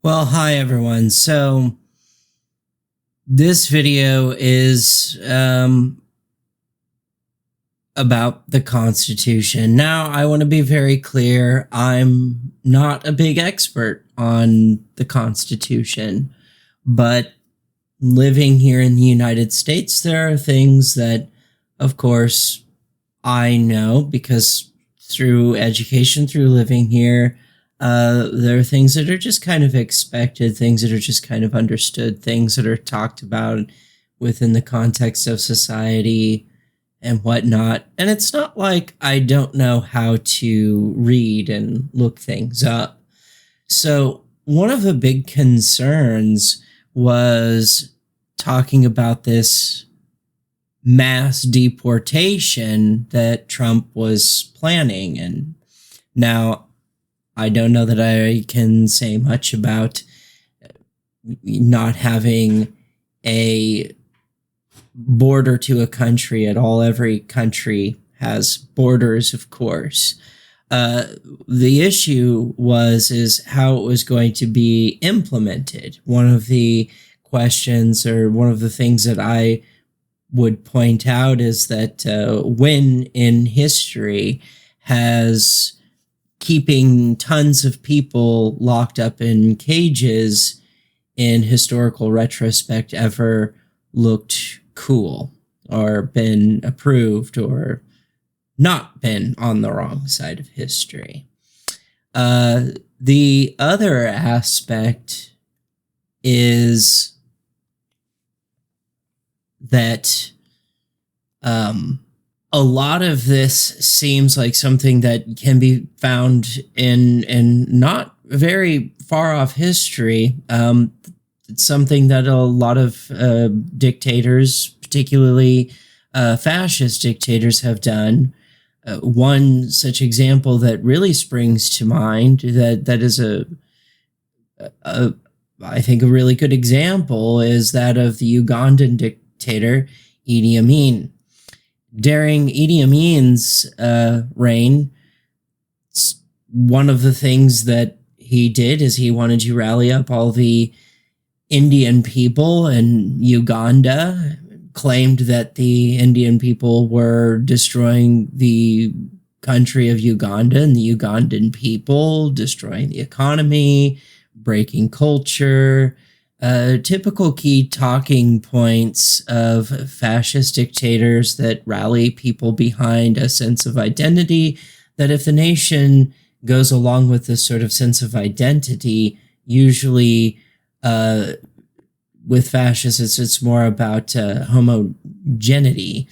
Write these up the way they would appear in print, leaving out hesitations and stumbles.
Well, hi everyone. So this video is about the Constitution. Now, I want to be very clear. I'm not a big expert on the Constitution, but living here in the United States, there are things that, of course, I know because through education, through living here, there are things that are just kind of expected, things that are just kind of understood, things that are talked about within the context of society and whatnot. And it's not like I don't know how to read and look things up. So one of the big concerns was talking about this mass deportation that Trump was planning. And now, I don't know that I can say much about not having a border to a country at all. Every country has borders, of course. The issue is how it was going to be implemented. One of the questions, or one of the things that I would point out, is that when in history has keeping tons of people locked up in cages in historical retrospect ever looked cool or been approved or not been on the wrong side of history. The other aspect is that a lot of this seems like something that can be found in not very far off history. It's something that a lot of dictators, particularly fascist dictators, have done. One such example that really springs to mind that is I think a really good example is that of the Ugandan dictator Idi Amin. During Idi Amin's reign, one of the things that he did is he wanted to rally up all the Indian people in Uganda, claimed that the Indian people were destroying the country of Uganda and the Ugandan people, destroying the economy, breaking culture. Typical key talking points of fascist dictators that rally people behind a sense of identity, that if the nation goes along with this sort of sense of identity, usually with fascists, it's more about homogeneity,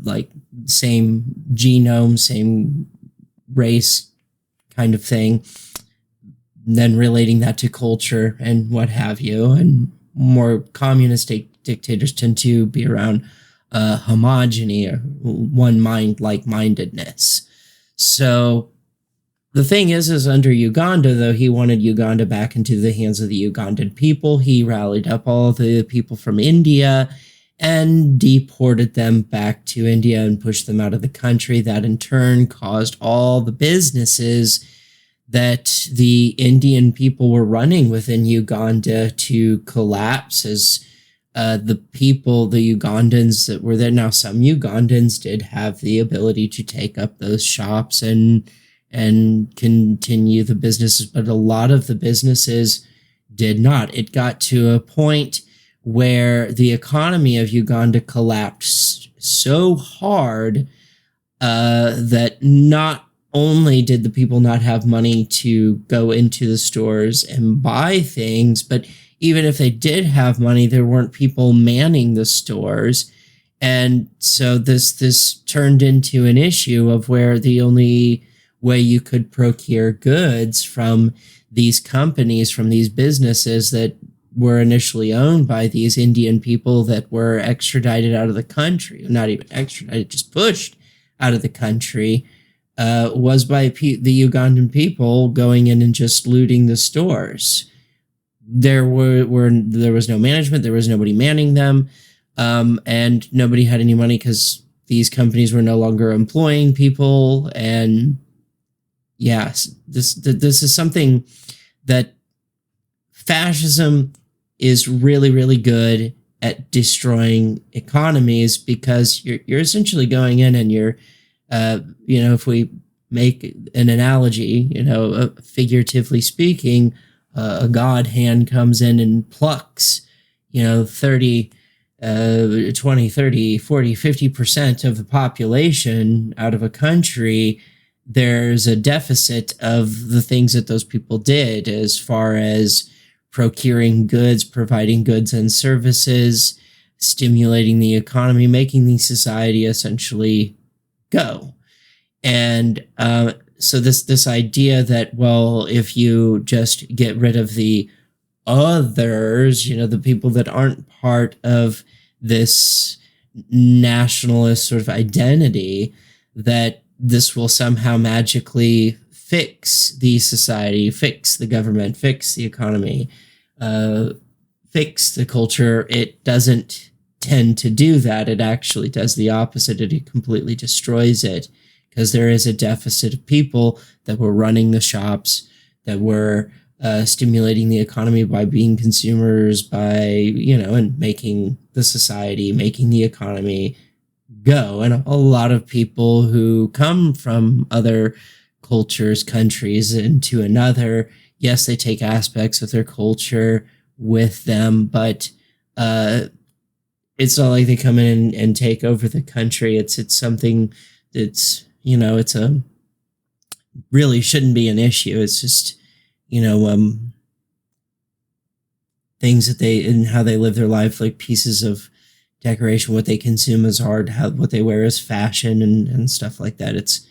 like same genome, same race kind of thing. Then relating that to culture and what have you. And more communist dictators tend to be around homogeny or one mind, like-mindedness. So the thing is under Uganda, though, he wanted Uganda back into the hands of the Ugandan people. He rallied up all the people from India and deported them back to India and pushed them out of the country. That in turn caused all the businesses that the Indian people were running within Uganda to collapse, as the Ugandans that were there. Now, some Ugandans did have the ability to take up those shops and continue the businesses, but a lot of the businesses did not. It got to a point where the economy of Uganda collapsed so hard that not only did the people not have money to go into the stores and buy things, but even if they did have money, there weren't people manning the stores. And so this turned into an issue of where the only way you could procure goods from these companies, from these businesses that were initially owned by these Indian people that were extradited out of the country, not even extradited, just pushed out of the country, was by the Ugandan people going in and just looting the stores. There was no management, there was nobody manning them, and nobody had any money because these companies were no longer employing people. And yes, this is something that fascism is really, really good at destroying economies, because you're essentially going in and you're, if we make an analogy, figuratively speaking, a god hand comes in and plucks, 30, 20, 30, 40, 50% of the population out of a country. There's a deficit of the things that those people did as far as procuring goods, providing goods and services, stimulating the economy, making the society essentially go. And so this idea that, well, if you just get rid of the others, the people that aren't part of this nationalist sort of identity, that this will somehow magically fix the society, fix the government, fix the economy, fix the culture. It doesn't tend to do that. It actually does the opposite. It completely destroys it, because there is a deficit of people that were running the shops, that were stimulating the economy by being consumers, by, and making the society, making the economy go. And a lot of people who come from other cultures, countries into another, yes, they take aspects of their culture with them, but it's not like they come in and take over the country. It's something that's, it's really shouldn't be an issue. It's just, things that and how they live their life, like pieces of decoration, what they consume as art, what they wear as fashion and stuff like that. It's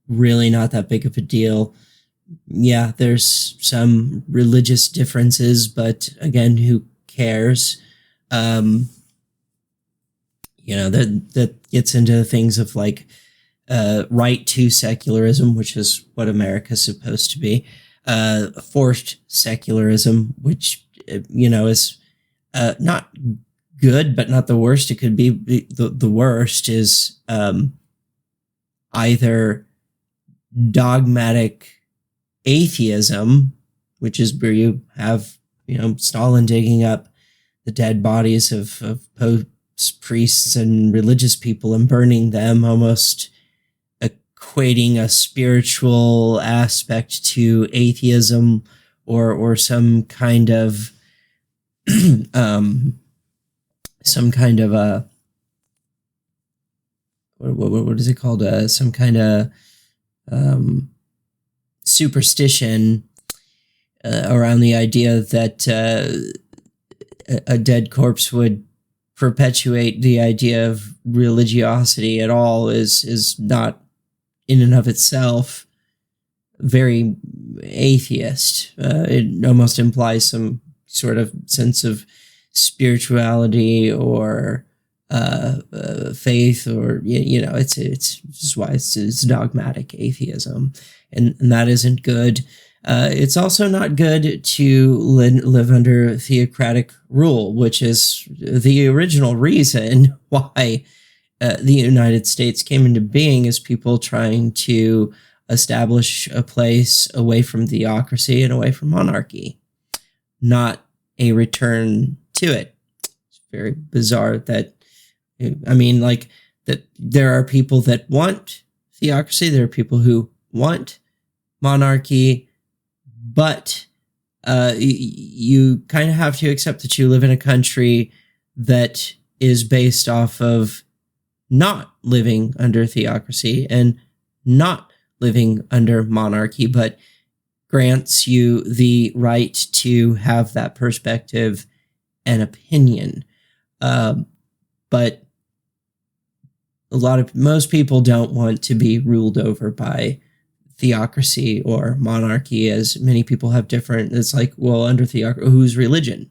really not that big of a deal. Yeah, there's some religious differences, but again, who cares? That gets into things of like right to secularism, which is what America's supposed to be, forced secularism, which is not good, but not the worst. It could be the worst is either dogmatic atheism, which is where you have Stalin digging up the dead bodies of popes, priests, and religious people and burning them, almost equating a spiritual aspect to atheism, or some kind of what is it called? Some kind of superstition around the idea that a dead corpse would perpetuate the idea of religiosity at all is not in and of itself very atheist. It almost implies some sort of sense of spirituality or faith, or it's just why it's dogmatic atheism, and that isn't good. It's also not good to live under theocratic rule, which is the original reason why the United States came into being, is people trying to establish a place away from theocracy and away from monarchy, not a return to it. It's very bizarre that, that there are people that want theocracy, there are people who want monarchy, but you kind of have to accept that you live in a country that is based off of not living under theocracy and not living under monarchy, but grants you the right to have that perspective and opinion. But most people don't want to be ruled over by theocracy or monarchy, as many people have different. It's like, well, under theocracy, whose religion?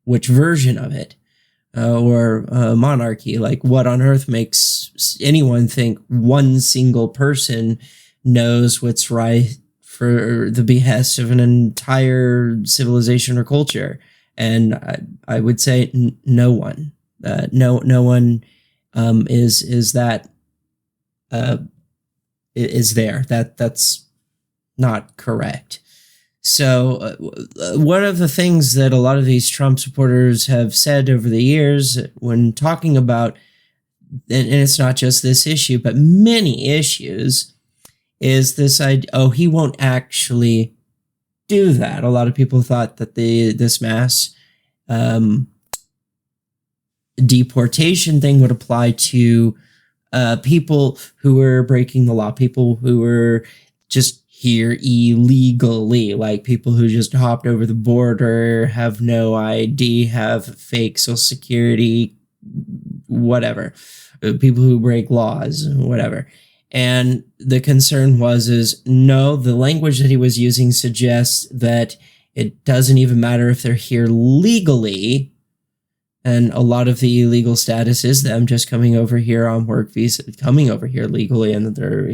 which version of it, or monarchy. Like, what on earth makes anyone think one single person knows what's right for the behest of an entire civilization or culture? And I would say no one. No one is that is there. That's not correct. So one of the things that a lot of these Trump supporters have said over the years when talking about, and it's not just this issue, but many issues, is this idea, oh, he won't actually do that. A lot of people thought that this mass deportation thing would apply to people who were breaking the law, people who were just here illegally, like people who just hopped over the border, have no ID, have fake social security, whatever, people who break laws, whatever. And the concern is no, the language that he was using suggests that it doesn't even matter if they're here legally. And a lot of the illegal status is them just coming over here on work visa, coming over here legally, and their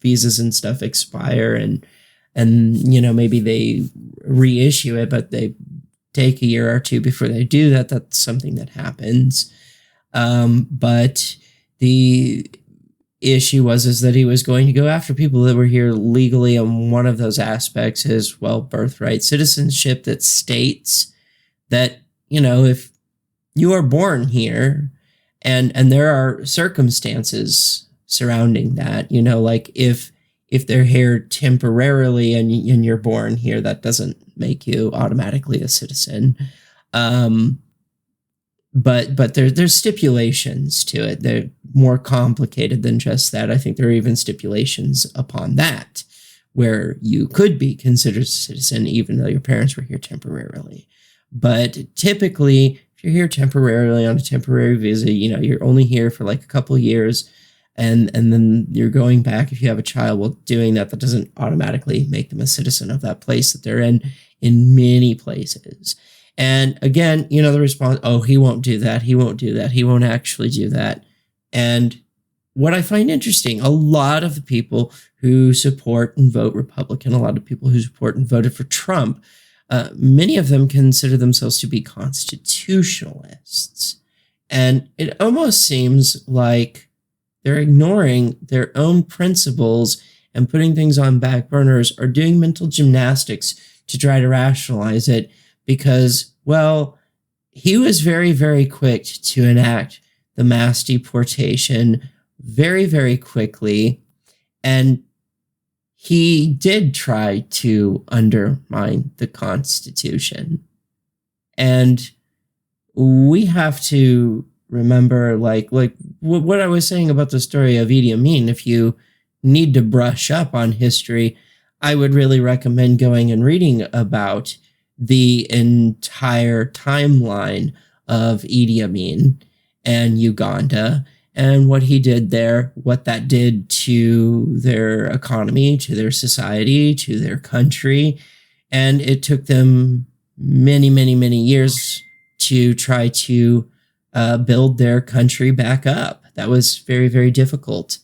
visas and stuff expire, and maybe they reissue it, but they take a year or two before they do that. That's something that happens. But the issue is that he was going to go after people that were here legally, and one of those aspects is, well, birthright citizenship that states that, if you are born here, and there are circumstances surrounding that, like if they're here temporarily and you're born here, that doesn't make you automatically a citizen. But there's stipulations to it. They're more complicated than just that. I think there are even stipulations upon that, where you could be considered a citizen even though your parents were here temporarily. But typically, if you're here temporarily on a temporary visa, you're only here for like a couple of years, and then you're going back if you have a child. Well, doing that doesn't automatically make them a citizen of that place that they're in many places. And again, the response, oh, he won't do that. He won't do that. He won't actually do that. And what I find interesting, a lot of the people who support and vote Republican, a lot of people who support and voted for Trump, many of them consider themselves to be constitutionalists. And it almost seems like they're ignoring their own principles and putting things on back burners, or doing mental gymnastics to try to rationalize it, because, well, he was very, very quick to enact the mass deportation very, very quickly. And he did try to undermine the Constitution. And we have to remember, like what I was saying about the story of Idi Amin, if you need to brush up on history, I would really recommend going and reading about the entire timeline of Idi Amin and Uganda, and what he did there, what that did to their economy, to their society, to their country. And it took them many, many, many years to try to build their country back up. That was very, very difficult.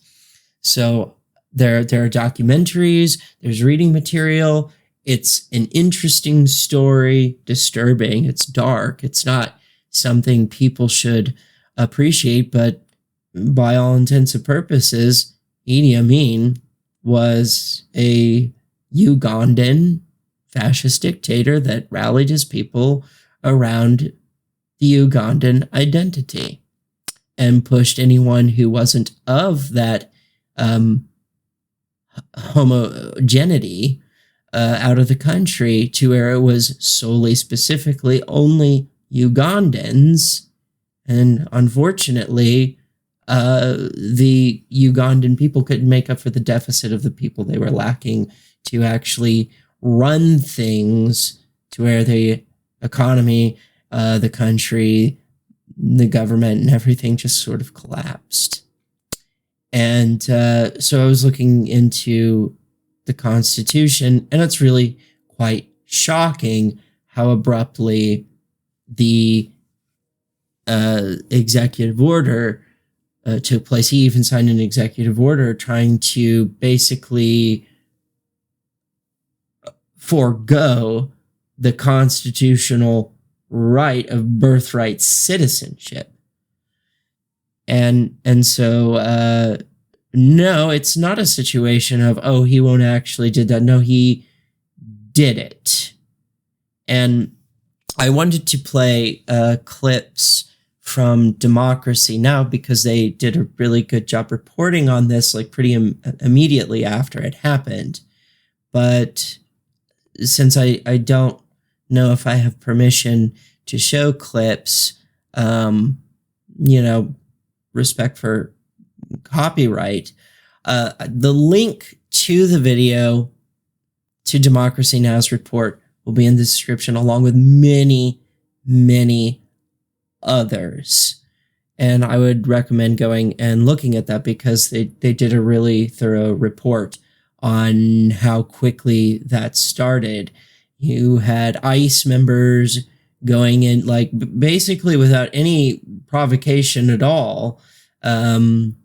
So there are documentaries, there's reading material. It's an interesting story, disturbing, it's dark. It's not something people should appreciate, but by all intents and purposes, Idi Amin was a Ugandan fascist dictator that rallied his people around the Ugandan identity and pushed anyone who wasn't of that homogeneity out of the country, to where it was solely, specifically, only Ugandans. And unfortunately, the Ugandan people couldn't make up for the deficit of the people they were lacking to actually run things, to where the economy, the country, the government, and everything just sort of collapsed. And so I was looking into the Constitution, and it's really quite shocking how abruptly the executive order took place. He even signed an executive order trying to basically forego the constitutional right of birthright citizenship. And so no, it's not a situation of, oh, he won't actually did that. No, he did it. And I wanted to play clips from Democracy Now! Because they did a really good job reporting on this, like pretty immediately after it happened. But since I don't know if I have permission to show clips, respect for copyright, the link to the video to Democracy Now!'s report will be in the description, along with many, many others. And I would recommend going and looking at that, because they did a really thorough report on how quickly that started. You had ICE members going in, like, basically without any provocation at all, going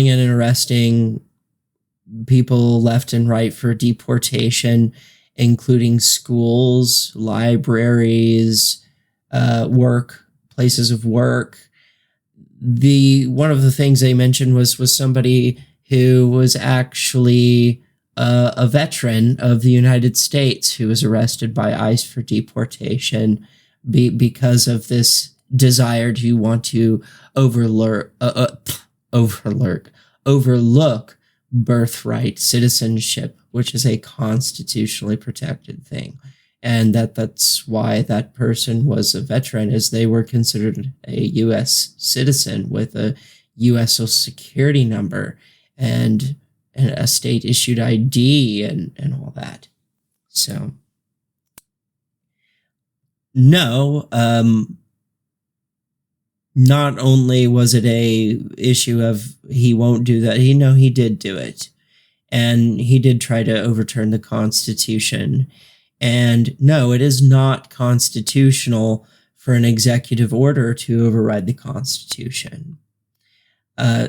in and arresting people left and right for deportation, including schools, libraries, places of work. One of the things they mentioned was somebody who was actually a veteran of the United States who was arrested by ICE for deportation because of this desire to want to overlook birthright citizenship, which is a constitutionally protected thing. And that's why that person was a veteran, is they were considered a U.S. citizen with a U.S. Social Security number and a state-issued ID and all that. So, no, not only was it a issue of he won't do that, he did do it. And he did try to overturn the Constitution. And no, it is not constitutional for an executive order to override the Constitution.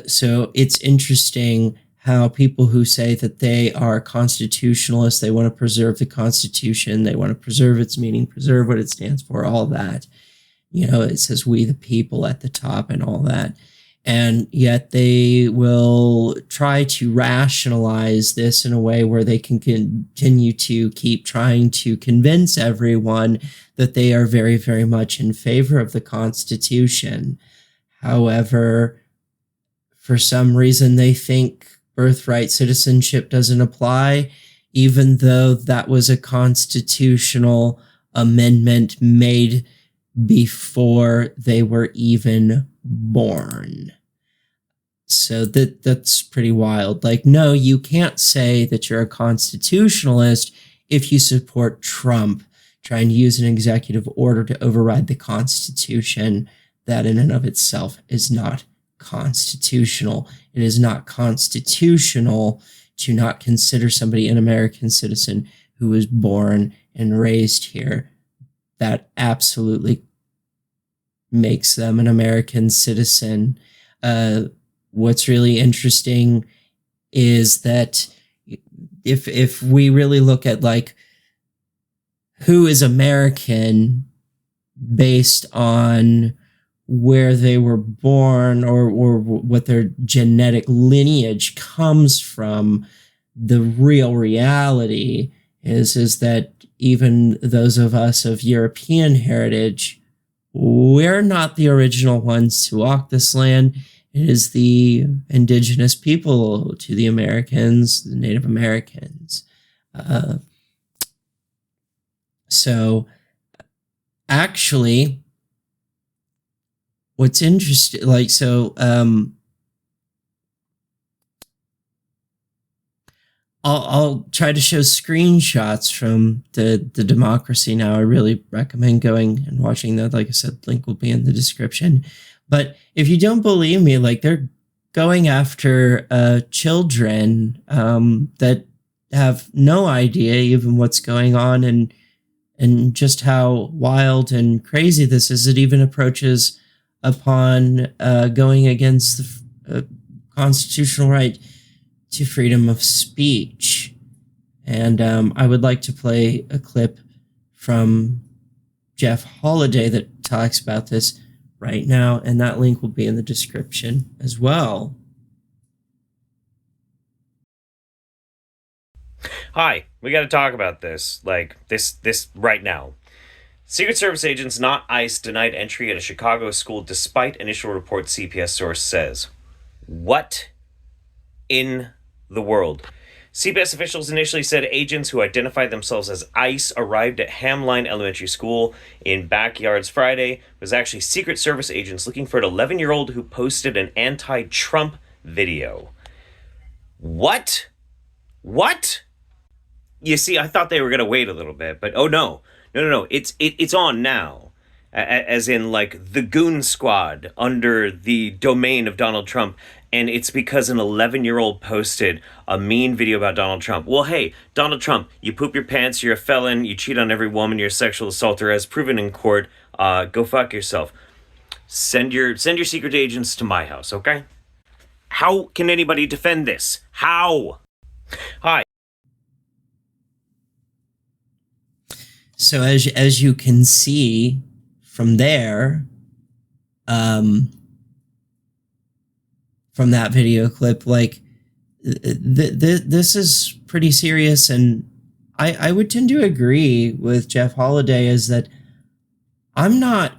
So it's interesting how people who say that they are constitutionalists, they want to preserve the Constitution, they want to preserve its meaning, preserve what it stands for, all that. It says we the people at the top and all that. And yet they will try to rationalize this in a way where they can continue to keep trying to convince everyone that they are very, very much in favor of the Constitution. However, for some reason, they think birthright citizenship doesn't apply, even though that was a constitutional amendment made before they were even born. So that's pretty wild. Like, no, you can't say that you're a constitutionalist if you support Trump trying to use an executive order to override the Constitution. That in and of itself is not constitutional. It is not constitutional to not consider somebody an American citizen who was born and raised here. That absolutely makes them an American citizen. What's really interesting is that if we really look at like who is American based on where they were born or what their genetic lineage comes from, the real reality is that even those of us of European heritage, we're not the original ones to walk this land. It is the indigenous people to the Americans, the Native Americans. So actually, what's interesting, I'll try to show screenshots from the Democracy Now! I really recommend going and watching that. Like I said, link will be in the description. But if you don't believe me, like, they're going after children that have no idea even what's going on, and and just how wild and crazy this is. It even approaches upon going against the constitutional right to freedom of speech. And I would like to play a clip from Jeff Holiday that talks about this right now, and that link will be in the description as well. Hi, we got to talk about this, this right now. Secret Service agents, not ICE, denied entry at a Chicago school despite initial report, CPS source says. What in the world? CPS officials initially said agents who identified themselves as ICE arrived at Hamline Elementary School in Backyards Friday. It was actually Secret Service agents looking for an 11-year-old who posted an anti-Trump video. What? You see, I thought they were going to wait a little bit, but oh no. No. It's on now. As in, like, the goon squad under the domain of Donald Trump. And it's because an 11-year-old posted a mean video about Donald Trump. Well, hey, Donald Trump, you poop your pants, you're a felon, you cheat on every woman, you're a sexual assaulter, as proven in court. Go fuck yourself. Send your secret agents to my house, okay? How can anybody defend this? How? Hi. So as you can see from there, from that video clip, like this is pretty serious, and I would tend to agree with Jeff Holiday is that I'm not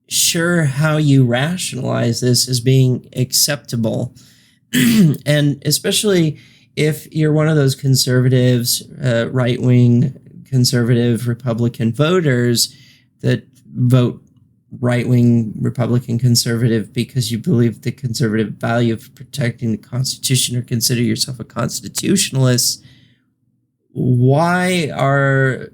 sure how you rationalize this as being acceptable, and especially if you're one of those conservatives, right-wing conservative Republican voters that vote right-wing Republican conservative because you believe the conservative value of protecting the Constitution or consider yourself a constitutionalist. Why are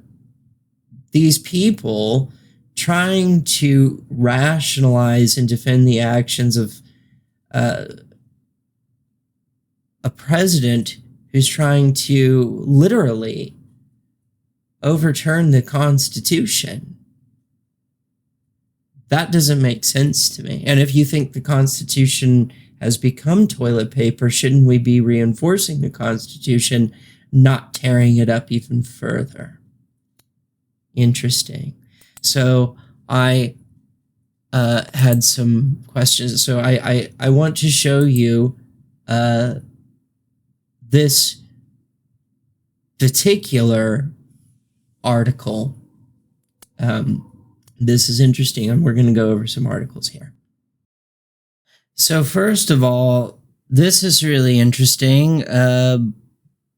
these people trying to rationalize and defend the actions of a president who's trying to literally overturn the Constitution? That doesn't make sense to me. And if you think the Constitution has become toilet paper, shouldn't we be reinforcing the Constitution, not tearing it up even further? Interesting. So I had some questions. So I want to show you this particular article. This is interesting, and we're going to go over some articles here. So first of all, this is really interesting.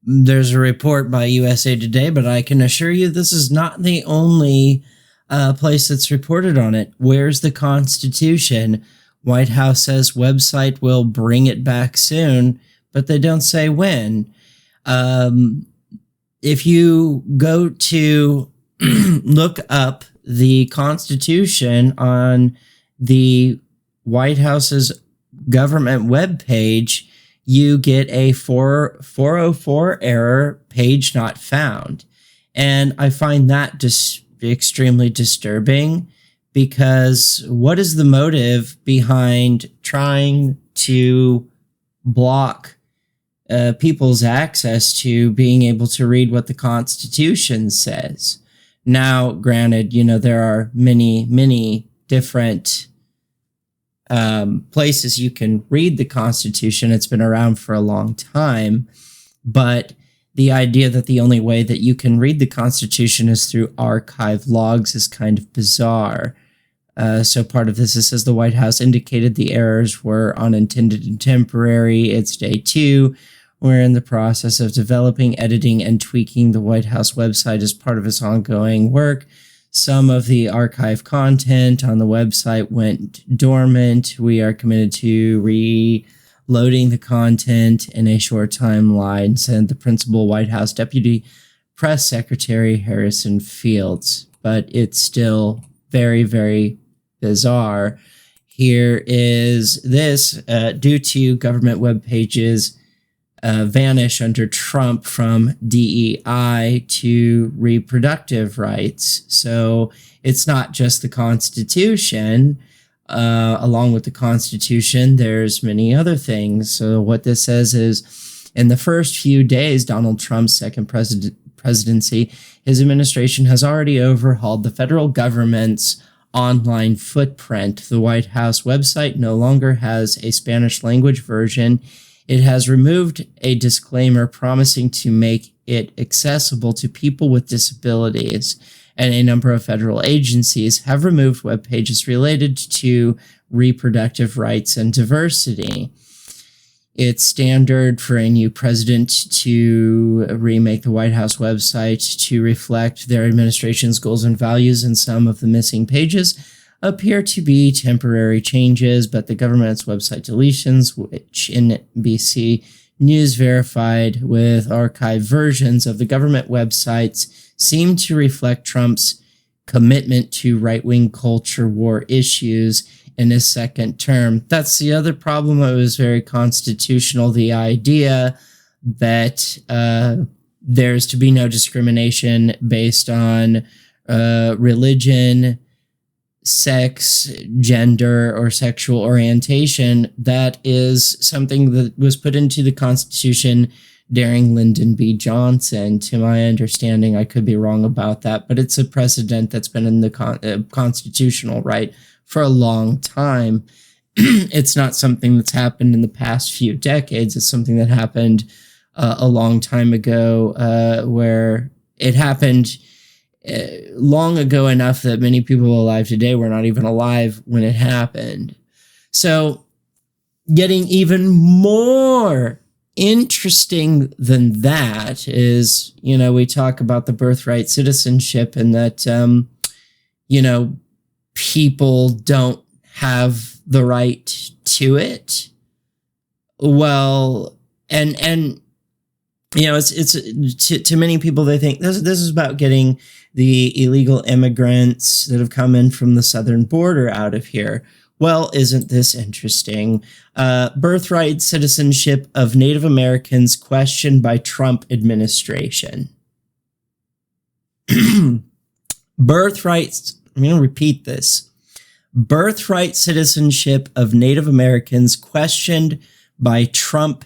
There's a report by USA Today, but I can assure you this is not the only place that's reported on it. Where's the Constitution? White House says website will bring it back soon, but they don't say when. If you go to look up the Constitution on the White House's government webpage, you get a 404 error, page not found. And I find that just extremely disturbing, because what is the motive behind trying to block people's access to being able to read what the Constitution says? Now, granted, there are many different places you can read the Constitution. It's been around for a long time, but the idea that the only way that you can read the Constitution is through archive logs is kind of bizarre. So part of this, it says the White House indicated the errors were unintended and temporary. It's day 2. We're in the process of developing, editing, and tweaking the White House website as part of its ongoing work. Some of the archive content on the website went dormant. We are committed to reloading the content in a short timeline, said the principal White House Deputy Press Secretary Harrison Fields. But it's still very, very bizarre. Here is this. Due to government web pages vanish under Trump from DEI to reproductive rights. So it's not just the Constitution. Along with the Constitution, there's many other things. So what this says is, in the first few days, Donald Trump's second presidency, his administration has already overhauled the federal government's online footprint. The White House website no longer has a Spanish language version. It has removed a disclaimer promising to make it accessible to people with disabilities, and a number of federal agencies have removed web pages related to reproductive rights and diversity. It's standard for a new president to remake the White House website to reflect their administration's goals and values, and some of the missing pages appear to be temporary changes, but the government's website deletions, which NBC News verified with archived versions of the government websites, seem to reflect Trump's commitment to right-wing culture war issues in his second term. That's the other problem. It was very constitutional, the idea that there's to be no discrimination based on religion, sex, gender, or sexual orientation. That is something that was put into the Constitution during Lyndon B. Johnson, to my understanding. I could be wrong about that, but it's a precedent that's been in the constitutional right for a long time. It's not something that's happened in the past few decades. It's something that happened a long time ago, where it happened long ago enough that many people alive today were not even alive when it happened. So getting even more interesting than that is, we talk about the birthright citizenship, and that, people don't have the right to it. Well, and it's to many people, they think this is about getting the illegal immigrants that have come in from the southern border out of here. Well, isn't this interesting? Birthright citizenship of Native Americans questioned by Trump administration. Birthright, I'm going to repeat this. Birthright citizenship of Native Americans questioned by Trump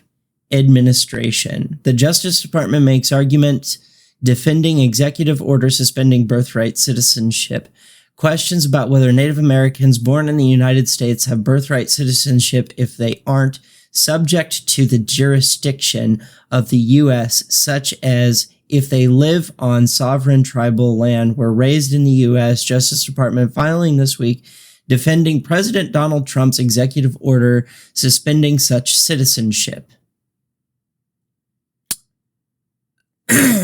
administration. The Justice Department makes argument defending executive order suspending birthright citizenship. Questions about whether Native Americans born in the United States have birthright citizenship if they aren't subject to the jurisdiction of the U.S., such as if they live on sovereign tribal land, were raised in the U.S. Justice Department filing this week defending President Donald Trump's executive order suspending such citizenship.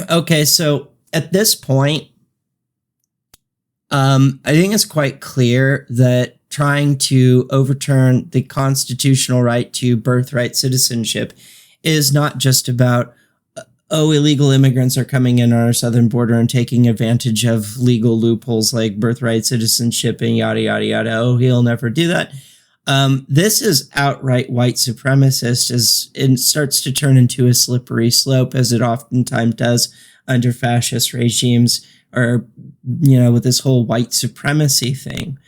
Okay, so at this point, I think it's quite clear that trying to overturn the constitutional right to birthright citizenship is not just about, illegal immigrants are coming in on our southern border and taking advantage of legal loopholes like birthright citizenship and yada, yada, yada. Oh, he'll never do that. This is outright white supremacist, as it starts to turn into a slippery slope, as it oftentimes does under fascist regimes, or, with this whole white supremacy thing.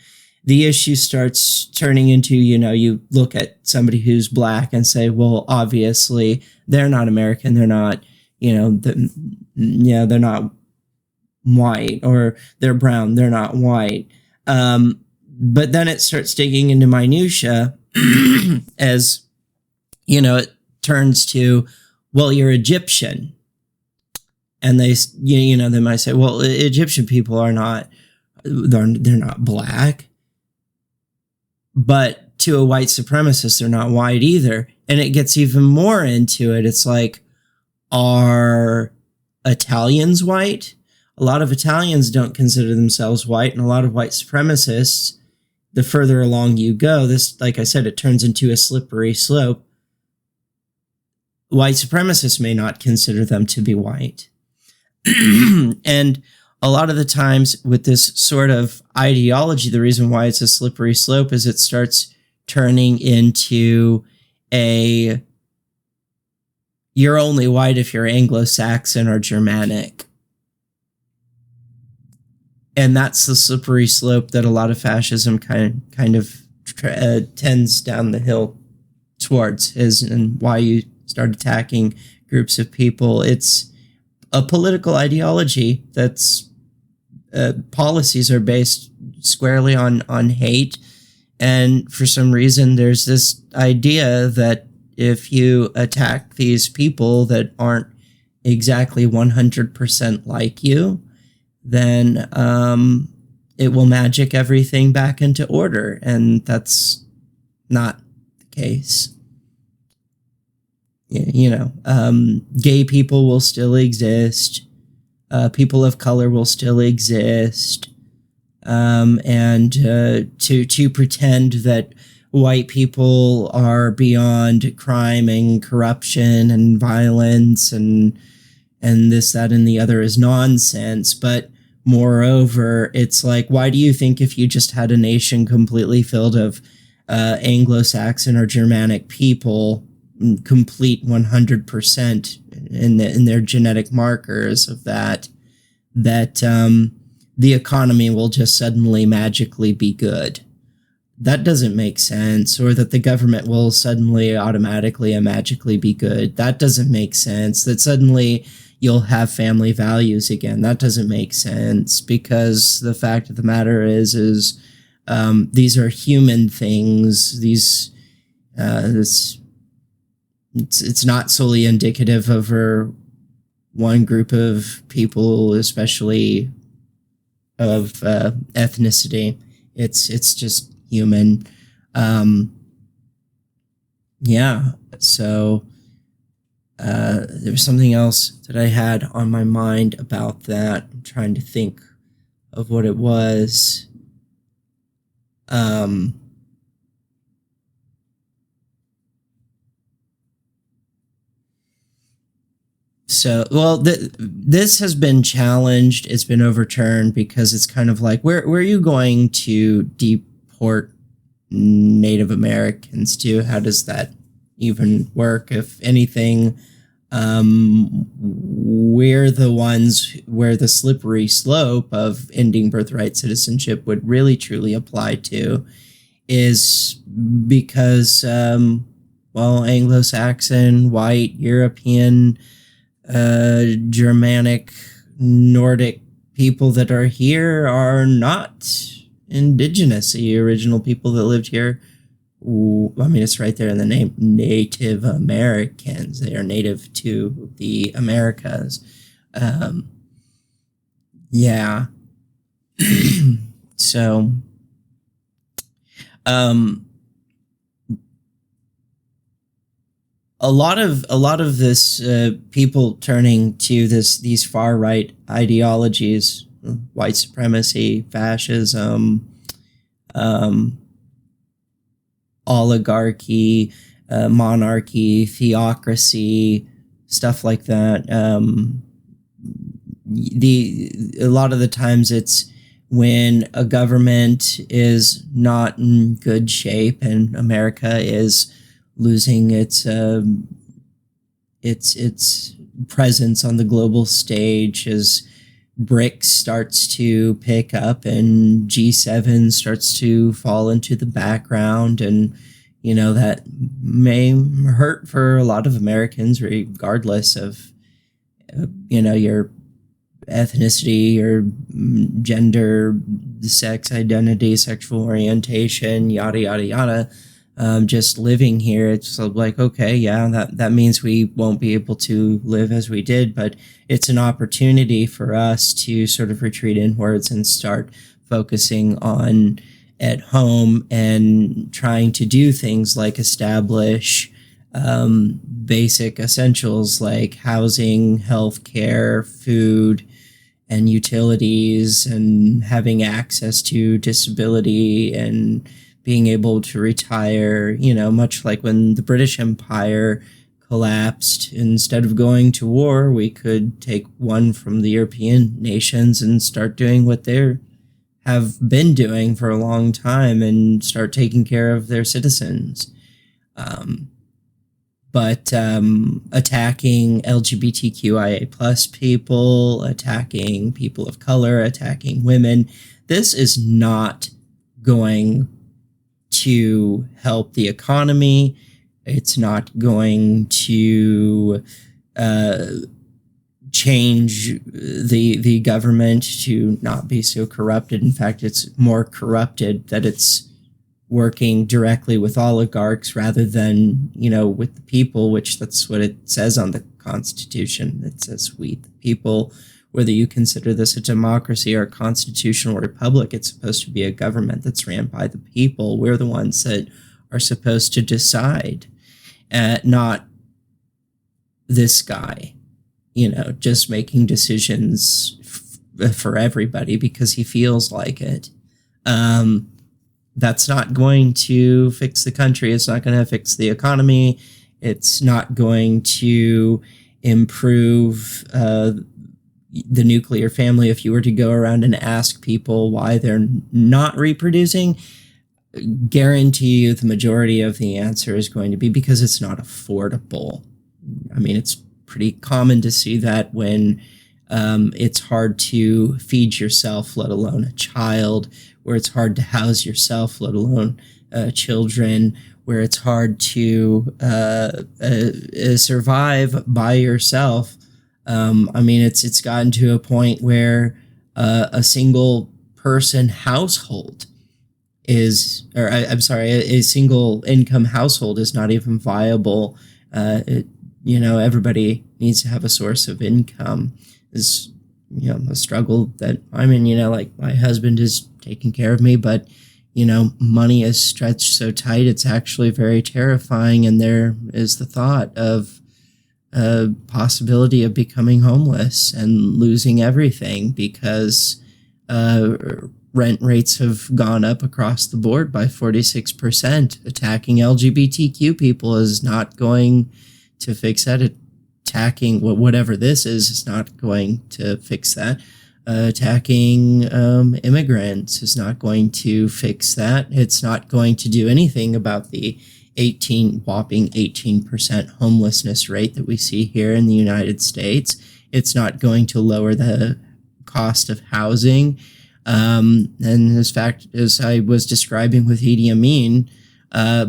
The issue starts turning into, you look at somebody who's black and say, well, obviously they're not American. They're not, they're not white, or they're brown. They're not white. But then it starts digging into minutia as, it turns to, well, you're Egyptian. And they, they might say, well, Egyptian people are not, they're not black. But to a white supremacist, they're not white either. And it gets even more into it. It's like, are Italians white? A lot of Italians don't consider themselves white, and a lot of white supremacists, the further along you go, this, like I said, it turns into a slippery slope. White supremacists may not consider them to be white. And a lot of the times with this sort of ideology, the reason why it's a slippery slope is it starts turning into a you're only white if you're Anglo-Saxon or Germanic. And that's the slippery slope that a lot of fascism kind of tends down the hill towards, and why you start attacking groups of people. It's a political ideology that's policies are based squarely on hate. And for some reason, there's this idea that if you attack these people that aren't exactly 100% like you, then it will magic everything back into order. And that's not the case. Gay people will still exist. People of color will still exist. And to pretend that white people are beyond crime and corruption and violence and this, that, and the other is nonsense. But moreover, it's like, why do you think if you just had a nation completely filled of Anglo-Saxon or Germanic people, complete 100% in their genetic markers of that the economy will just suddenly magically be good? That doesn't make sense. Or that the government will suddenly automatically and magically be good. That doesn't make sense. That suddenly you'll have family values again. That doesn't make sense, because the fact of the matter is these are human things. It's not solely indicative of one group of people, especially of ethnicity. It's just human. So there was something else that I had on my mind about that. I'm trying to think of what it was. This has been challenged. It's been overturned because it's kind of like, where are you going to deport Native Americans to? How does that even work? If anything, we're the ones where the slippery slope of ending birthright citizenship would really truly apply to, is because, Anglo-Saxon, white, European, Germanic, Nordic people that are here are not indigenous. The original people that lived here, it's right there in the name, Native Americans. They are native to the Americas. So, a lot of this people turning to these far right ideologies, white supremacy, fascism, oligarchy, monarchy, theocracy, stuff like that. A lot of the times it's when a government is not in good shape and America is losing its presence on the global stage, as BRICS starts to pick up and G7 starts to fall into the background, and that may hurt for a lot of Americans, regardless of your ethnicity, your gender, sex identity, sexual orientation, yada yada yada. Just living here, it's like, okay, yeah, that means we won't be able to live as we did, but it's an opportunity for us to sort of retreat inwards and start focusing on at home and trying to do things like establish basic essentials like housing, healthcare, food, and utilities, and having access to disability and being able to retire, much like when the British Empire collapsed. Instead of going to war, we could take one from the European nations and start doing what they have been doing for a long time and start taking care of their citizens. but attacking LGBTQIA plus people, attacking people of color, attacking women, this is not going to help the economy. It's not going to change the government to not be so corrupted. In fact, it's more corrupted that it's working directly with oligarchs rather than, with the people, which that's what it says on the Constitution. It says we, the people, whether you consider this a democracy or a constitutional republic, it's supposed to be a government that's ran by the people. We're the ones that are supposed to decide, not this guy, just making decisions for everybody because he feels like it. That's not going to fix the country. It's not going to fix the economy. It's not going to improve the nuclear family. If you were to go around and ask people why they're not reproducing, guarantee you the majority of the answer is going to be because it's not affordable. I mean, it's pretty common to see that when it's hard to feed yourself, let alone a child, where it's hard to house yourself, let alone children, where it's hard to survive by yourself. I mean, it's gotten to a point where a single person household a single income household is not even viable. Everybody needs to have a source of income. Is a struggle that I'm in. Like my husband is taking care of me, but money is stretched so tight it's actually very terrifying. And there is the thought of a possibility of becoming homeless and losing everything because rent rates have gone up across the board by 46%. Attacking LGBTQ people is not going to fix that. Attacking whatever this is not going to fix that. Attacking immigrants is not going to fix that. It's not going to do anything about the whopping 18% homelessness rate that we see here in the United States. It's not going to lower the cost of housing. And as I was describing with Idi Amin,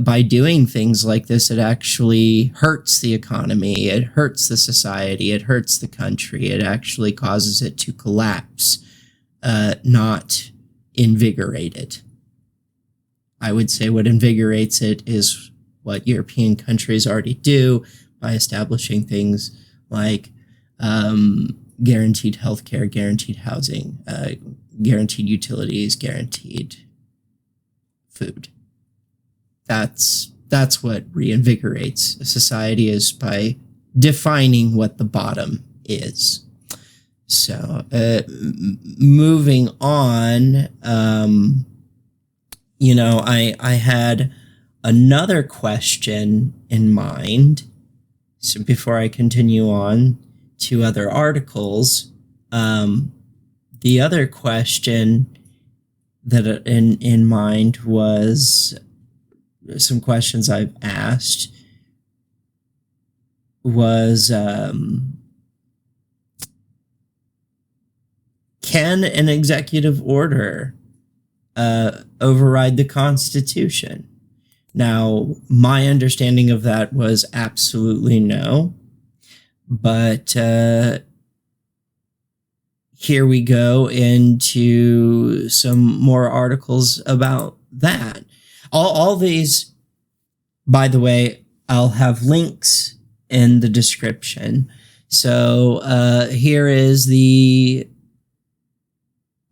by doing things like this, it actually hurts the economy. It hurts the society. It hurts the country. It actually causes it to collapse, not invigorate it. I would say what invigorates it is what European countries already do by establishing things like guaranteed healthcare, guaranteed housing, guaranteed utilities, guaranteed food. That's what reinvigorates a society, is by defining what the bottom is. So moving on, I had another question in mind. So before I continue on to other articles, the other question that in mind was some questions I've asked was, can an executive order override the Constitution? Now, my understanding of that was absolutely no, but here we go into some more articles about that. All these, by the way, I'll have links in the description. So here is the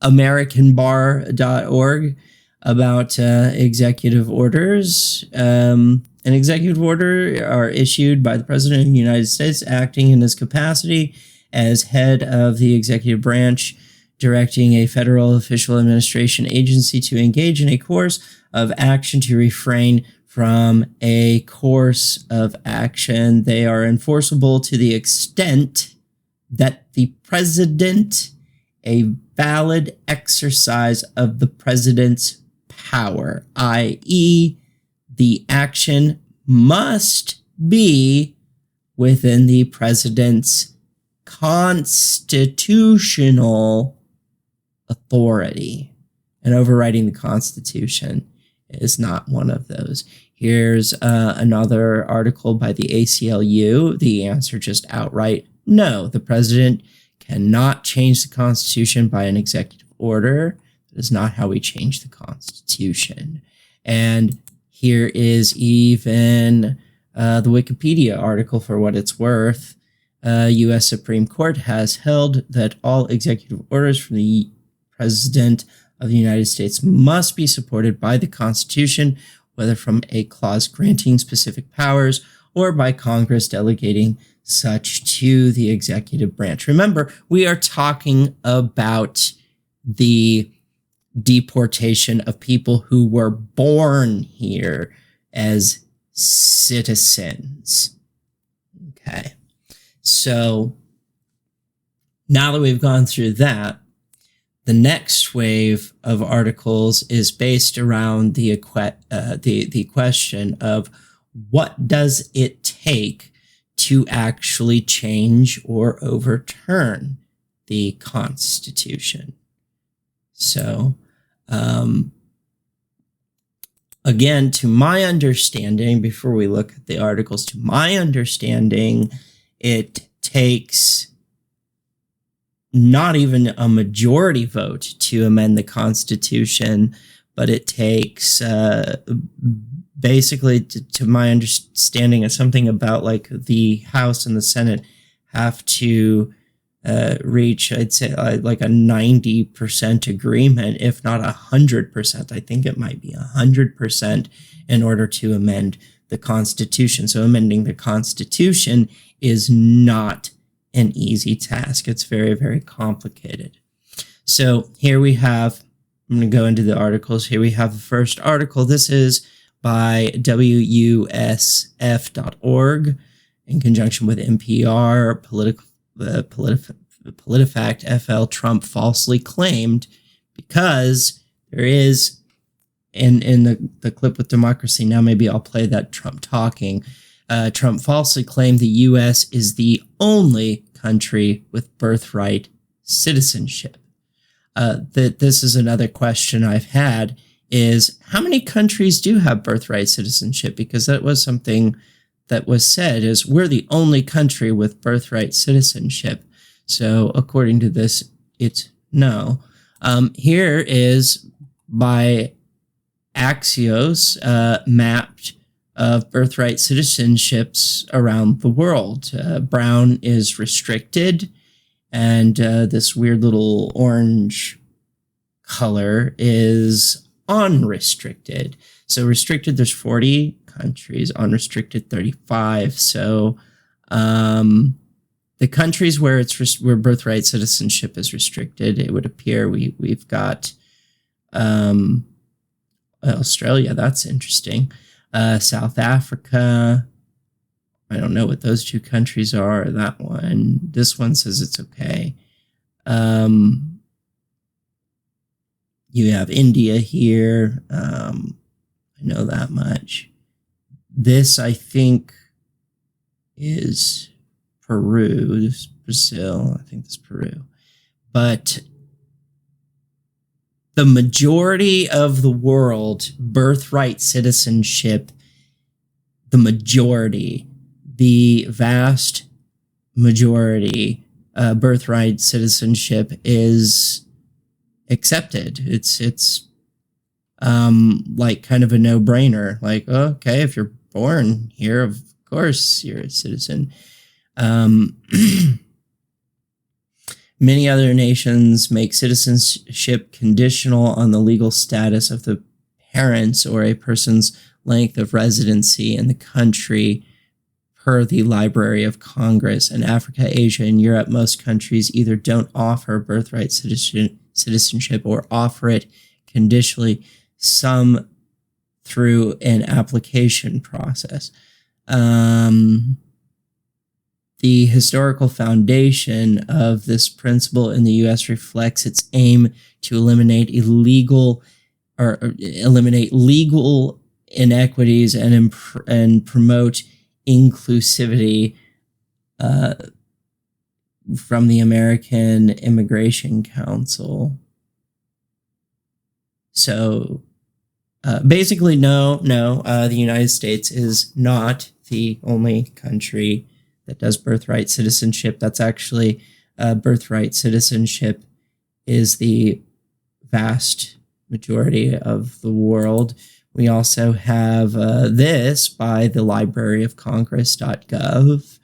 AmericanBar.org about executive orders. An executive order are issued by the President of the United States acting in his capacity as head of the executive branch, directing a federal official administration agency to engage in a course of action to refrain from a course of action. They are enforceable to the extent that the president, a valid exercise of the president's power, i.e., the action must be within the president's constitutional authority. And overriding the Constitution is not one of those. Here's another article by the ACLU. The answer just outright no. The president cannot change the Constitution by an executive order. That is not how we change the Constitution. And here is even the Wikipedia article for what it's worth. U.S. Supreme Court has held that all executive orders from the President of the United States must be supported by the Constitution, whether from a clause granting specific powers or by Congress delegating such to the executive branch. Remember, we are talking about the deportation of people who were born here as citizens. Okay, so now that we've gone through that, the next wave of articles is based around the question of what does it take to actually change or overturn the Constitution. So, again, to my understanding, before we look at the articles, to my understanding, it takes not even a majority vote to amend the Constitution, but it takes basically, to my understanding, of something about like the House and the Senate have to reach, I'd say, like a 90% agreement, if not 100%. I think it might be 100% in order to amend the Constitution. So amending the Constitution is not an easy task. It's very, very complicated. So here we have, I'm going to go into the articles. Here we have the first article. This is by WUSF.org in conjunction with NPR, PolitiFact FL. Trump falsely claimed, because there is, in the clip with Democracy Now!, maybe I'll play that Trump talking. Trump falsely claimed the U.S. is the only country with birthright citizenship. This is another question I've had, is how many countries do have birthright citizenship? Because that was something that was said, is we're the only country with birthright citizenship. So according to this, it's no. Here is by Axios, mapped of birthright citizenships around the world. Brown is restricted, and this weird little orange color is unrestricted. So restricted, there's 40 countries, unrestricted 35. So the countries where it's where birthright citizenship is restricted, it would appear we've got Australia. That's interesting. South Africa. I don't know what those two countries are. That one. This one says it's okay. You have India here. I know that much. This, I think, is Peru. This is Brazil. I think this is Peru. But the majority of the world, birthright citizenship, the vast majority, birthright citizenship is accepted. It's like kind of a no-brainer. Like, okay, if you're born here, of course you're a citizen. Many other nations make citizenship conditional on the legal status of the parents or a person's length of residency in the country, per the Library of Congress. In Africa, Asia, and Europe, most countries either don't offer birthright citizenship or offer it conditionally, some through an application process. The historical foundation of this principle in the U.S. reflects its aim to eliminate legal inequities and promote inclusivity from the American Immigration Council. So basically, no, the United States is not the only country that does birthright citizenship. That's actually birthright citizenship is the vast majority of the world. We also have this by the Library of Congress.gov,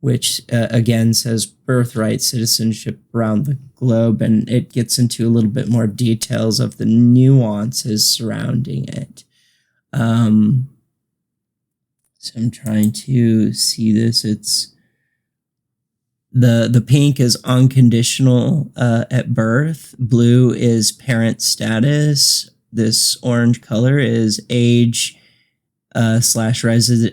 which again says birthright citizenship around the globe, and it gets into a little bit more details of the nuances surrounding it. So I'm trying to see this. It's the pink is unconditional at birth. Blue is parent status. This orange color is age /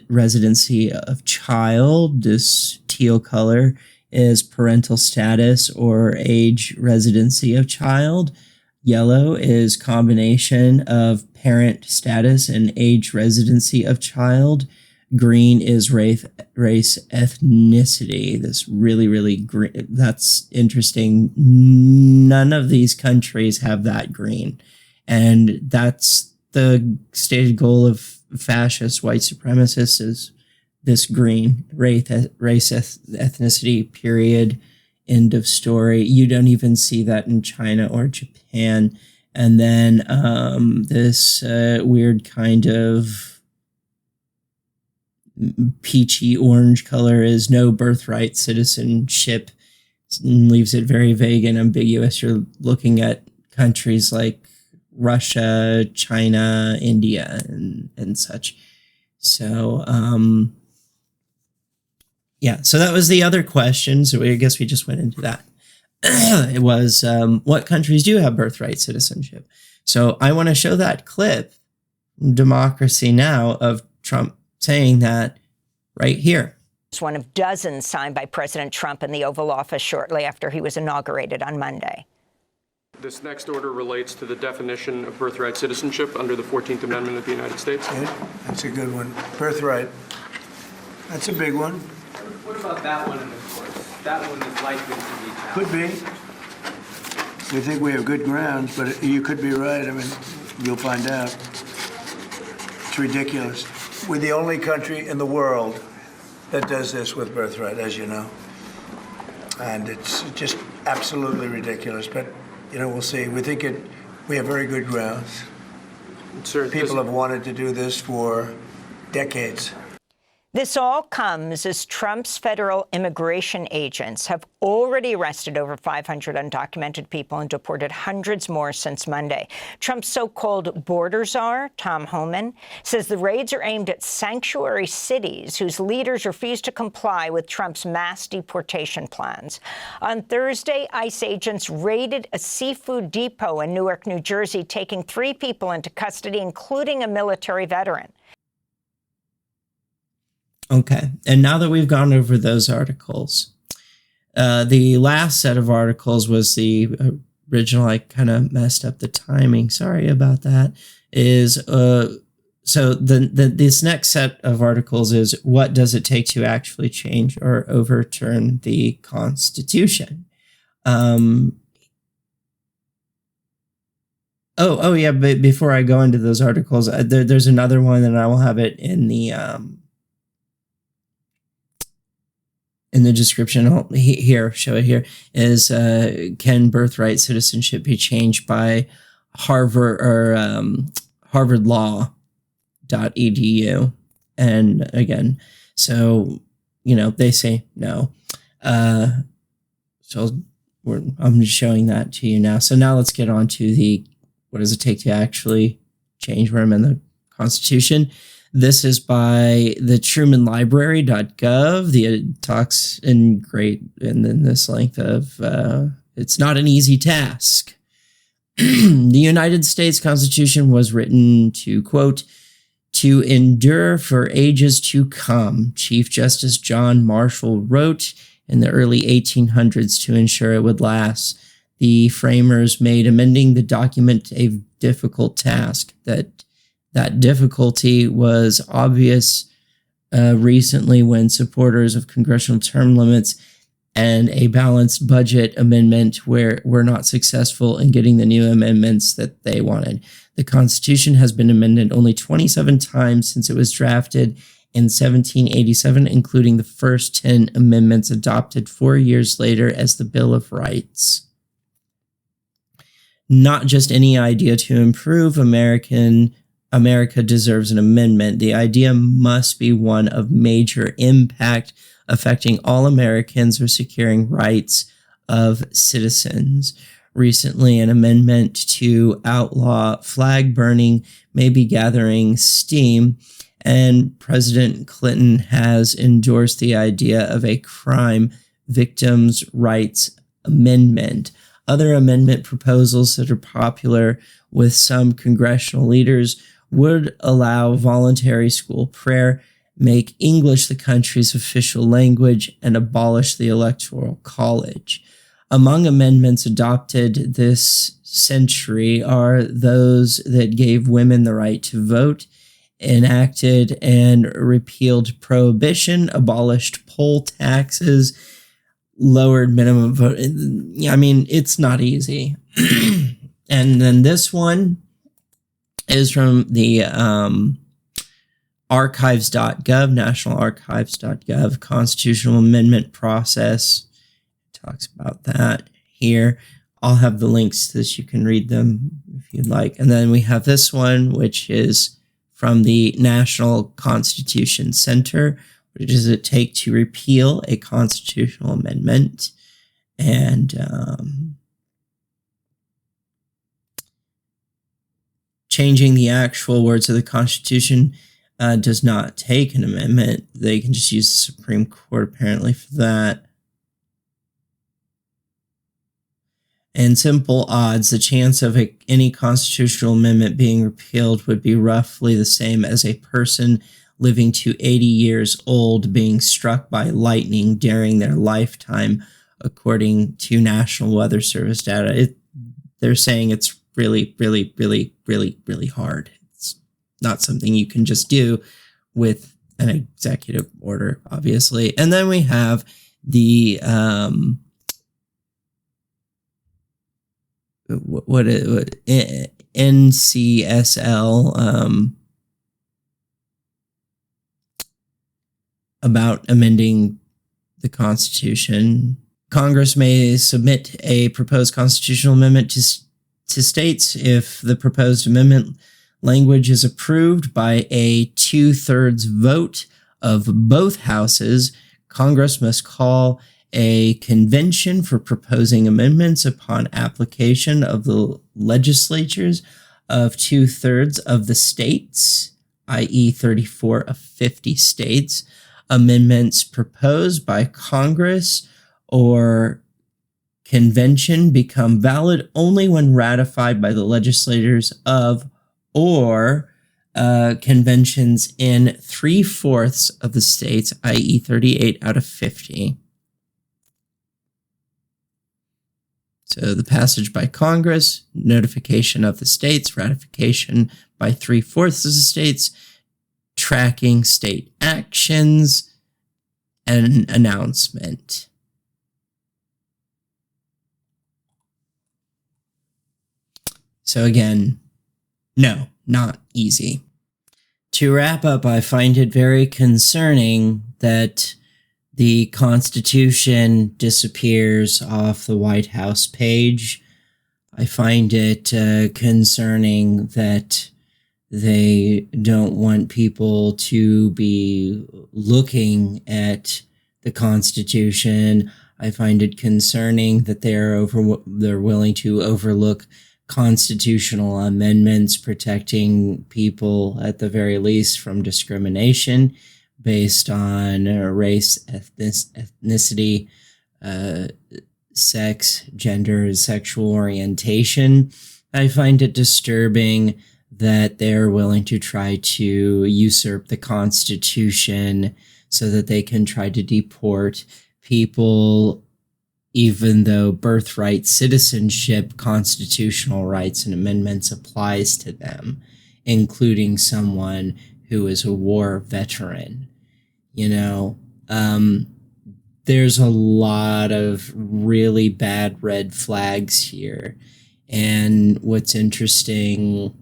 residency of child. This teal color is parental status or age residency of child. Yellow is combination of parent status and age residency of child. Green is race ethnicity. This really green. That's interesting. None of these countries have that green. And that's the stated goal of fascist white supremacists is this green race ethnicity, period, end of story. You don't even see that in China or Japan. And then this weird kind of peachy orange color is no birthright citizenship. Leaves it very vague and ambiguous. You're looking at countries like Russia, China, India, and such. So, yeah, so that was the other question. So I guess we just went into that. It was, what countries do have birthright citizenship? So I want to show that clip, Democracy Now!, of Trump saying that right here. It's one of dozens signed by President Trump in the Oval Office shortly after he was inaugurated on Monday. This next order relates to the definition of birthright citizenship under the 14th Amendment of the United States. Yeah, that's a good one. Birthright. That's a big one. What about that one in the courts? That one is likely to be challenged. Could be. We think we have good grounds, but you could be right. I mean, you'll find out. It's ridiculous. We're the only country in the world that does this with birthright, as you know. And it's just absolutely ridiculous. But you know, we'll see. We think we have very good grounds. Sir, people have wanted to do this for decades. This all comes as Trump's federal immigration agents have already arrested over 500 undocumented people and deported hundreds more since Monday. Trump's so-called border czar, Tom Homan, says the raids are aimed at sanctuary cities whose leaders refuse to comply with Trump's mass deportation plans. On Thursday, ICE agents raided a seafood depot in Newark, New Jersey, taking 3 people into custody, including a military veteran. Okay, and now that we've gone over those articles, the last set of articles was the original. I kind of messed up the timing. Sorry about that. Is so this next set of articles is what does it take to actually change or overturn the Constitution? Oh yeah. But before I go into those articles, there's another one, and I will have it in the description. Here, show it here, is can birthright citizenship be changed by Harvard or harvardlaw.edu? And again, so, you know, they say no. So I'm just showing that to you now. So now let's get on to the, what does it take to actually change where I'm in the Constitution? This is by the trumanlibrary.gov. It talks in great, and then this length of, it's not an easy task. The United States Constitution was written to, quote, to endure for ages to come, Chief Justice John Marshall wrote in the early 1800s to ensure it would last. The framers made amending the document a difficult task. That difficulty was obvious recently when supporters of congressional term limits and a balanced budget amendment were not successful in getting the new amendments that they wanted. The Constitution has been amended only 27 times since it was drafted in 1787, including the first 10 amendments adopted 4 years later as the Bill of Rights. Not just any idea to improve America deserves an amendment. The idea must be one of major impact, affecting all Americans or securing rights of citizens. Recently, an amendment to outlaw flag burning may be gathering steam, and President Clinton has endorsed the idea of a crime victims' rights amendment. Other amendment proposals that are popular with some congressional leaders would allow voluntary school prayer, make English the country's official language, and abolish the Electoral College. Among amendments adopted this century are those that gave women the right to vote, enacted and repealed prohibition, abolished poll taxes, lowered minimum vote. I mean, it's not easy. And then this one is from the archives.gov, nationalarchives.gov, constitutional amendment process. It talks about that here. I'll have the links to this. You can read them if you'd like. And then we have this one, which is from the National Constitution Center. What does it take to repeal a constitutional amendment? And changing the actual words of the Constitution does not take an amendment. They can just use the Supreme Court apparently for that. In simple odds, the chance of any constitutional amendment being repealed would be roughly the same as a person living to 80 years old being struck by lightning during their lifetime, according to National Weather Service data. They're saying it's really, really, really, really, really hard. It's not something you can just do with an executive order, obviously. And then we have the NCSL about amending the Constitution. Congress may submit a proposed constitutional amendment to states if the proposed amendment language is approved by a 2/3 vote of both houses. Congress must call a convention for proposing amendments upon application of the legislatures of 2/3 of the states, i.e. 34 of 50 states. Amendments proposed by Congress or convention become valid only when ratified by the legislators of or conventions in 3/4 of the states, i.e. 38 out of 50. So the passage by Congress, notification of the states, ratification by 3/4 of the states, tracking state actions, and an announcement. So again, no, not easy. To wrap up, I find it very concerning that the Constitution disappears off the White House page. I find it concerning that they don't want people to be looking at the Constitution. I find it concerning that they're willing to overlook constitutional amendments protecting people at the very least from discrimination based on race, ethnicity, sex, gender, and sexual orientation. I find it disturbing that they're willing to try to usurp the Constitution so that they can try to deport people, even though birthright, citizenship, constitutional rights, and amendments applies to them, including someone who is a war veteran. you know, there's a lot of really bad red flags here. And what's interesting,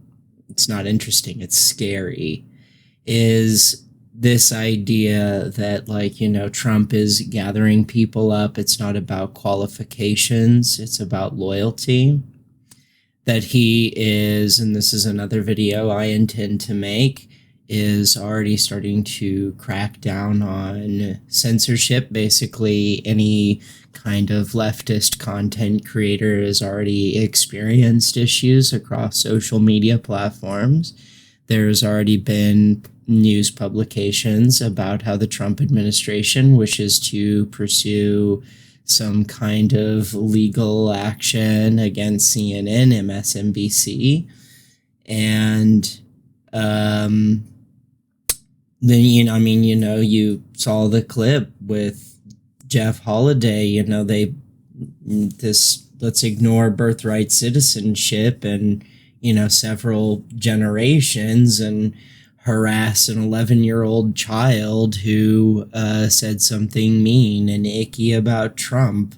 it's not interesting, it's scary, is this idea that, like, you know, Trump is gathering people up. It's not about qualifications, it's about loyalty. That he is, and this is another video I intend to make, is already starting to crack down on censorship. Basically, any kind of leftist content creator has already experienced issues across social media platforms. There's already been news publications about how the Trump administration wishes to pursue some kind of legal action against CNN, MSNBC. And then, you know, I mean, you know, you saw the clip with Jeff Holiday, you know, let's ignore birthright citizenship and, you know, several generations and harass an 11-year-old child who said something mean and icky about Trump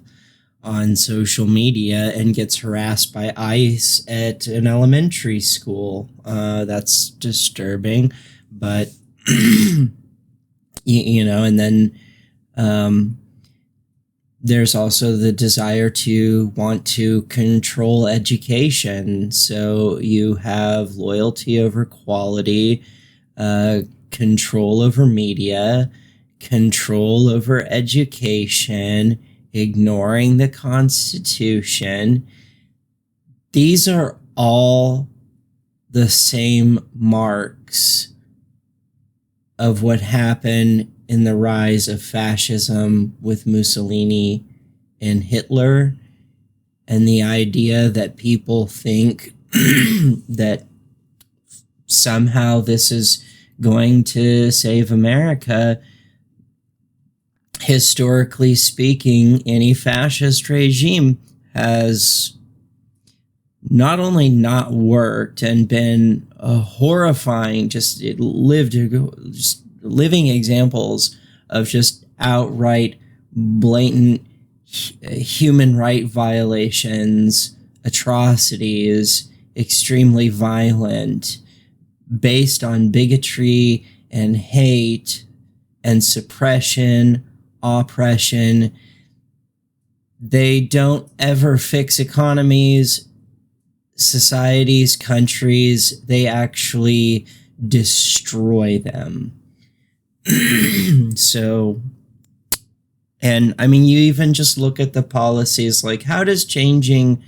on social media and gets harassed by ICE at an elementary school. That's disturbing, but you know, and then there's also the desire to want to control education. So you have loyalty over quality, control over media, control over education, ignoring the Constitution. These are all the same marks of what happened in the rise of fascism with Mussolini and Hitler, and the idea that people think that somehow this is going to save America. Historically speaking, any fascist regime has not only not worked and been horrifying, just living examples of just outright blatant human right violations, atrocities, extremely violent, based on bigotry and hate and suppression, oppression. They don't ever fix economies, societies, countries. They actually destroy them. So, and I mean, you even just look at the policies, like how does changing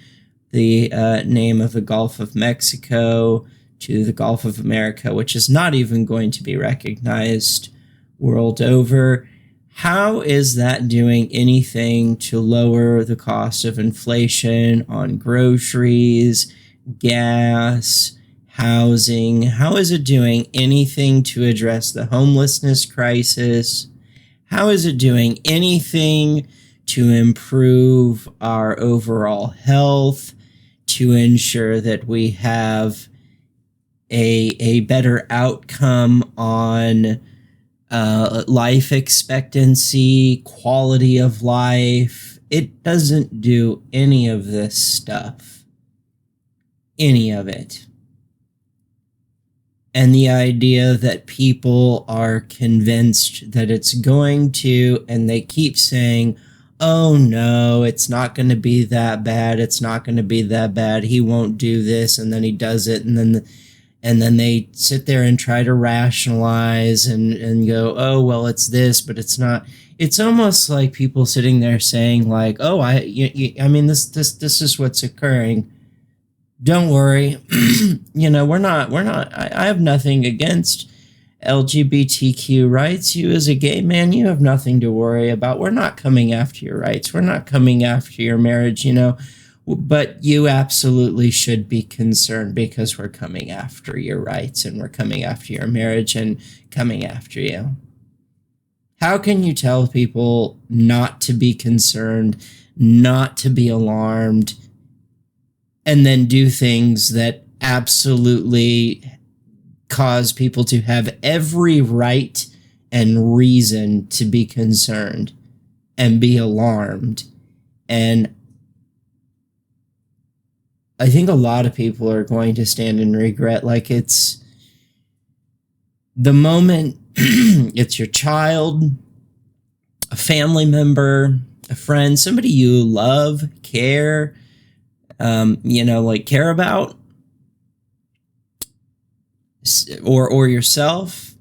the name of the Gulf of Mexico to the Gulf of America, which is not even going to be recognized world over, how is that doing anything to lower the cost of inflation on groceries, gas, housing? How is it doing anything to address the homelessness crisis? How is it doing anything to improve our overall health, to ensure that we have a better outcome on life expectancy, quality of life? It doesn't do any of this stuff. Any of it. And the idea that people are convinced that it's going to, and they keep saying, oh no, it's not going to be that bad. It's not going to be that bad. He won't do this. And then he does it. And then they sit there and try to rationalize and go, oh, well, it's this, but it's not. It's almost like people sitting there saying like, oh, I mean, this is what's occurring. Don't worry. You know, I have nothing against LGBTQ rights. You as a gay man, you have nothing to worry about. We're not coming after your rights. We're not coming after your marriage, you know, but you absolutely should be concerned because we're coming after your rights and we're coming after your marriage and coming after you. How can you tell people not to be concerned, not to be alarmed, and then do things that absolutely cause people to have every right and reason to be concerned and be alarmed. And I think a lot of people are going to stand in regret. Like, it's the moment it's your child, a family member, a friend, somebody you love, care, care about, or yourself.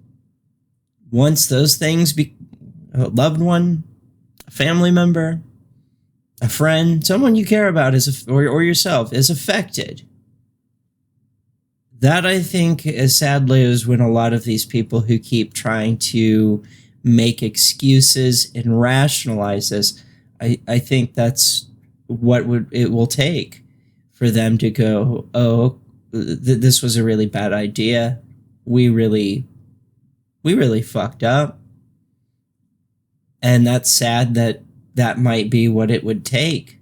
Once those things a loved one, a family member, a friend, someone you care about or yourself is affected. That, I think, sadly, is when a lot of these people who keep trying to make excuses and rationalize this, I think that's what it will take for them to go, oh, this was a really bad idea. We really fucked up. And that's sad that might be what it would take.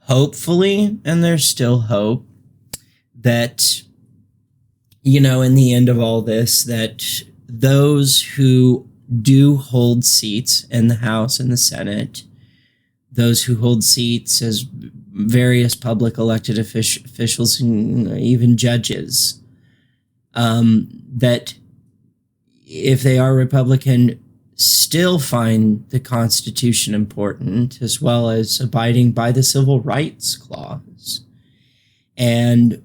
Hopefully, and there's still hope, that, in the end of all this, that those who do hold seats in the House and the Senate, those who hold seats as various public elected officials and even judges, that if they are Republican, still find the Constitution important, as well as abiding by the Civil Rights Clause. And,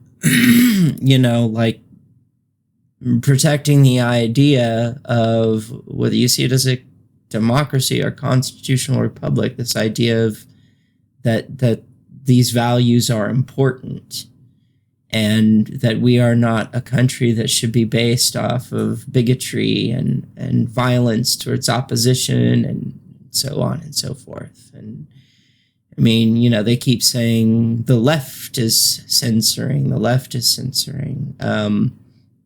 protecting the idea of whether you see it as a democracy or constitutional republic, this idea of that these values are important, and that we are not a country that should be based off of bigotry and violence towards opposition and so on and so forth. And I mean, they keep saying the left is censoring.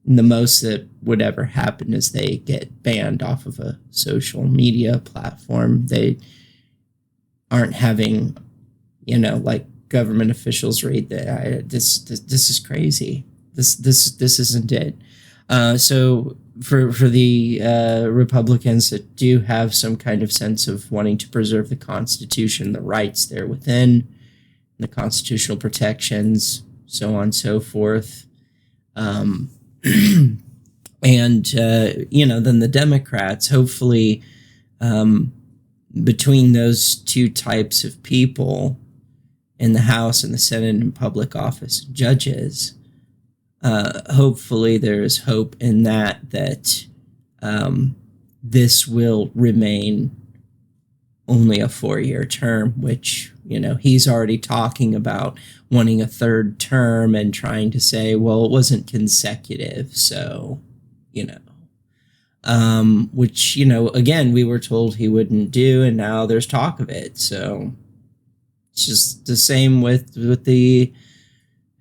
The most that would ever happen is they get banned off of a social media platform. They aren't having, government officials read that. This is crazy. This isn't it. So for the Republicans that do have some kind of sense of wanting to preserve the Constitution, the rights there within, the constitutional protections, so on and so forth. And, then the Democrats, hopefully, between those two types of people in the House and the Senate and public office judges, hopefully there is hope in that this will remain only a 4-year term, which, he's already talking about wanting a third term and trying to say, well, it wasn't consecutive. So, which, again, we were told he wouldn't do, and now there's talk of it. So it's just the same with the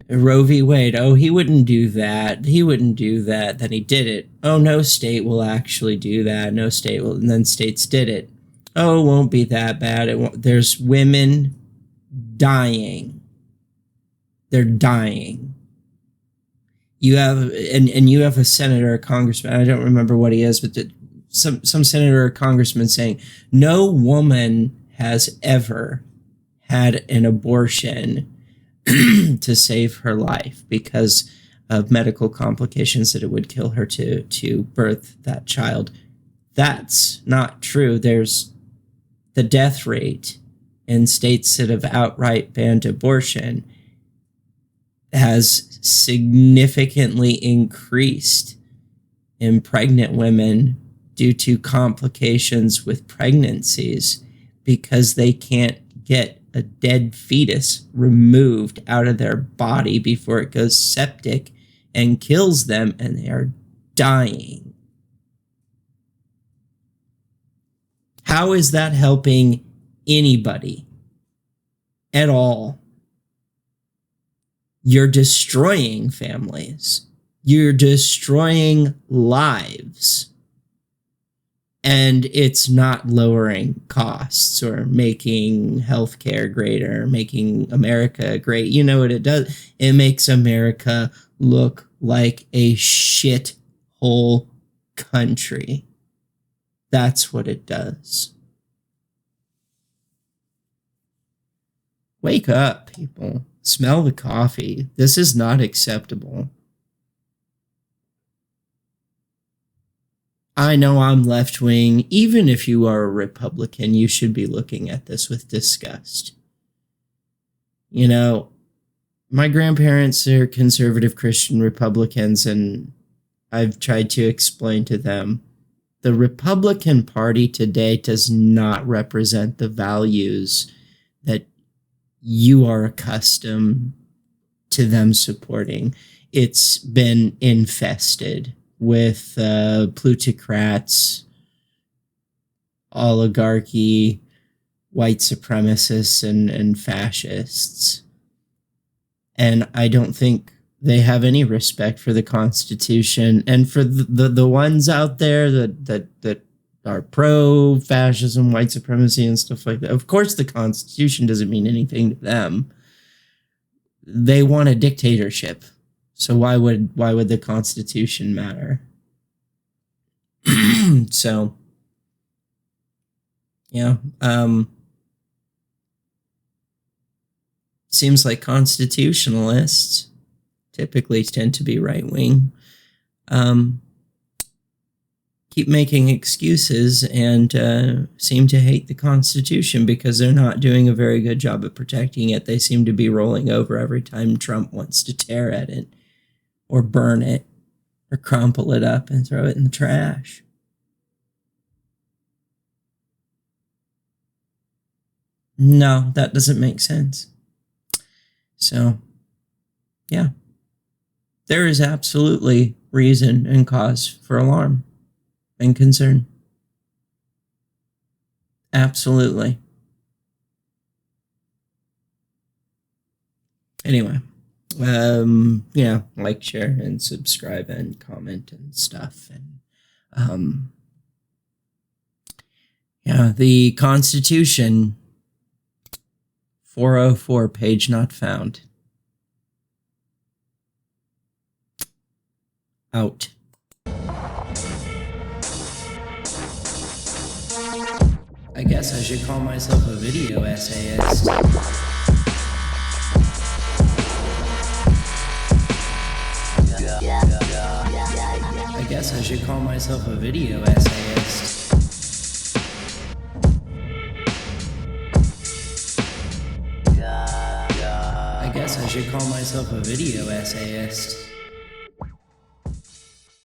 Roe v. Wade. Oh, he wouldn't do that. Then he did it. Oh, no state will actually do that. No state will. And then states did it. Oh, it won't be that bad. There's women dying. They're dying. You have you have a senator or congressman. I don't remember what he is, but some senator or congressman saying no woman has ever had an abortion to save her life because of medical complications, that it would kill her to birth that child. That's not true. There's the death rate in states that have outright banned abortion has significantly increased in pregnant women due to complications with pregnancies because they can't get a dead fetus removed out of their body before it goes septic and kills them, and they are dying. How is that helping anybody at all? You're destroying families. You're destroying lives. And it's not lowering costs or making healthcare greater, making America great. You know what it does? It makes America look like a shithole country. That's what it does. Wake up, people. Smell the coffee. This is not acceptable. I know I'm left-wing. Even if you are a Republican, you should be looking at this with disgust. You know, my grandparents are conservative Christian Republicans, and I've tried to explain to them the Republican Party today does not represent the values that you are accustomed to them supporting. It's been infested with plutocrats, oligarchy, white supremacists, and fascists. And I don't think they have any respect for the Constitution. And for the ones out there that are pro-fascism, white supremacy, and stuff like that, of course the Constitution doesn't mean anything to them. They want a dictatorship. So why would the Constitution matter? So, yeah. Seems like constitutionalists typically tend to be right-wing. Keep making excuses and seem to hate the Constitution because they're not doing a very good job of protecting it. They seem to be rolling over every time Trump wants to tear at it or burn it or crumple it up and throw it in the trash. No, that doesn't make sense. So, yeah, there is absolutely reason and cause for alarm and concern. Absolutely. Anyway, yeah, like, share, and subscribe, and comment, and stuff. And, yeah, the Constitution, 404, page not found. Out. I guess I should call myself a video essayist. I guess I should call myself a video essayist. I guess I should call myself a video essayist.